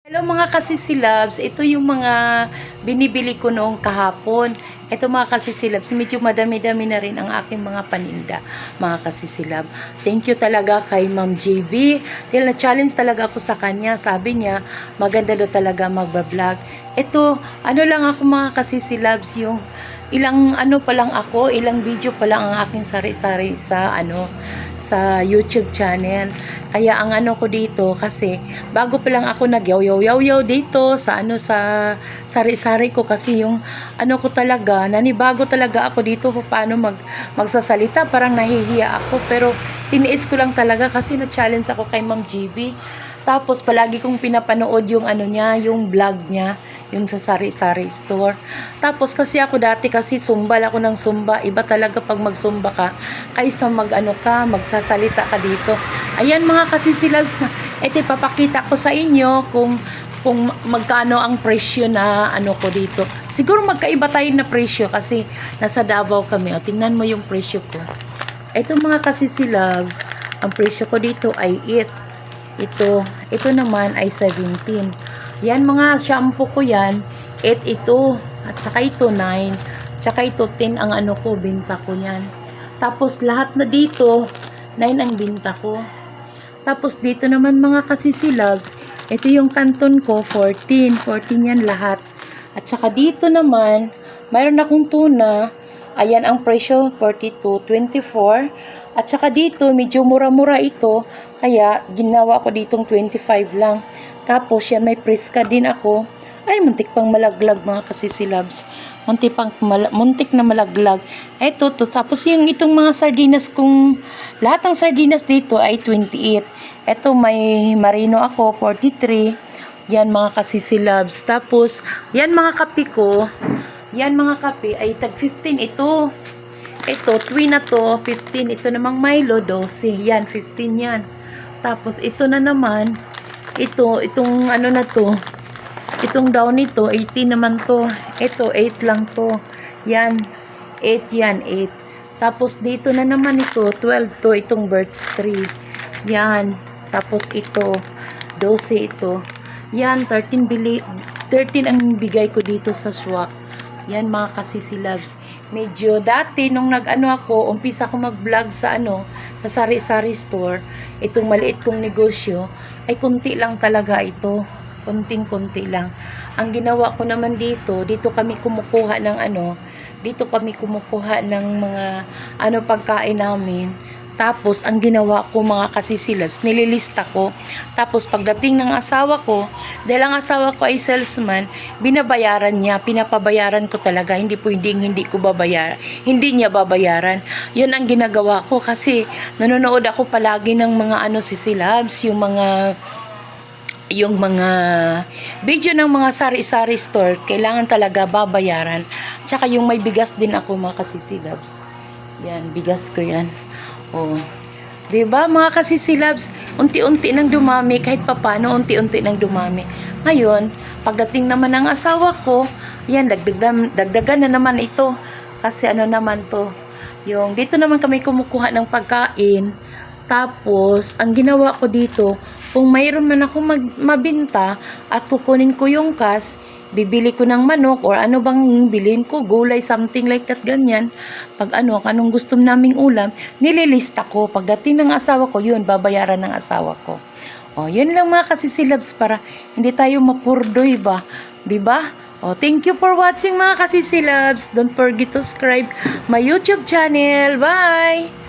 Hello mga kasisilabs, ito yung mga binibili ko noong kahapon. Ito mga kasisilabs, medyo madami-dami na rin ang aking mga paninda, mga kasisilab. Thank you talaga kay Ma'am JB. Dahil na-challenge talaga ako sa kanya. Sabi niya, maganda daw talaga magbablog. Ito, ano lang ako mga kasisilabs, yung ilang ano pa lang ako, ilang video pa lang ang aking sari-sari sa YouTube channel. Kaya ang ano ko dito kasi bago pa lang ako nagyaw-yaw dito sa sa sari-sari ko kasi yung ano ko talaga nanibago talaga ako dito kung paano magsasalita, parang nahihiya ako pero tiniis ko lang talaga kasi na-challenge ako kay Ma'am GB. Tapos palagi kong pinapanood yung ano niya, yung vlog niya, yung sa sari-sari store. Tapos kasi ako dati kasi sumbal ako ng sumba. Iba talaga pag magsumba ka kaysa magsasalita ka dito. Ayan mga kasisilabs na ito ipapakita ko sa inyo kung magkano ang presyo na ano ko dito. Siguro magkaiba tayo na presyo kasi nasa Davao kami. O, tingnan mo yung presyo ko. Ito mga kasisilabs, ang presyo ko dito ay 8. Ito naman ay 17. Yan mga shampoo ko yan, 8 ito. At saka ito 9. Tsaka ito 10 ang ano ko, binta ko yan. Tapos lahat na dito, 9 ang binta ko. Tapos dito naman mga kasisilabs, ito yung kanton ko, 14. 14 yan lahat. At saka dito naman, mayroon akong tuna. Ayan ang presyo, 42, 24. At saka dito, medyo mura-mura ito. Kaya, ginawa ko ditong 25 lang. Tapos, yan may preska din ako. Ay, muntik pang malaglag mga kasisilabs. Muntik na malaglag. Ito, tapos yung itong mga sardinas lahat ng sardinas dito ay 28. Ito, may marino ako, 43. Yan mga kasisilabs. Tapos, yan mga kape ko. Yan mga kape ay tag 15 ito. Ito, twin na to, 15. Ito namang Milo, 12. Yan, 15 yan. Tapos, ito na naman, itong ano na to, itong down nito, 18 naman to. Ito, 8 lang to. Yan, 8 yan, 8. Tapos, dito na naman ito, 12 to, itong Birds 3. Yan. Tapos, ito, 12 ito. Yan, 13 ang bigay ko dito sa swak. Yan mga kasisilabs. Medyo dati nung umpisa ko mag-vlog sa sa sari-sari store, itong maliit kong negosyo, ay kunti lang talaga ito. Kunting-kunti lang. Ang ginawa ko naman dito kami kumukuha ng mga pagkain namin. Tapos, ang ginawa ko mga kasisilabs, nililista ko. Tapos, pagdating ng asawa ko, dahil ang asawa ko ay salesman, pinapabayaran ko talaga. Hindi ko babayaran. Hindi niya babayaran. Yun ang ginagawa ko kasi nanonood ako palagi ng mga sisilabs, yung mga video ng mga sari-sari store, kailangan talaga babayaran. Tsaka yung may bigas din ako mga kasisilabs. Yan, bigas ko yan. Oh. 'Di ba mga kasisilabs, unti-unti nang dumami kahit papaano, unti-unti nang dumami. Ngayon, pagdating naman ng asawa ko, yan dagdagan na naman ito. Kasi naman to, yung dito naman kami kumukuha ng pagkain. Tapos, ang ginawa ko dito, kung mayroon man ako mabinta at kukunin ko yung cash, bibili ko ng manok or ano bang bilhin ko, gulay, something like that, ganyan. Pag anong gusto naming ulam, nililista ko. Pagdating ng asawa ko, yun, babayaran ng asawa ko. O, yun lang mga kasisilabs para hindi tayo mapurdoy ba? Diba? O, thank you for watching mga kasisilabs. Don't forget to subscribe my YouTube channel. Bye!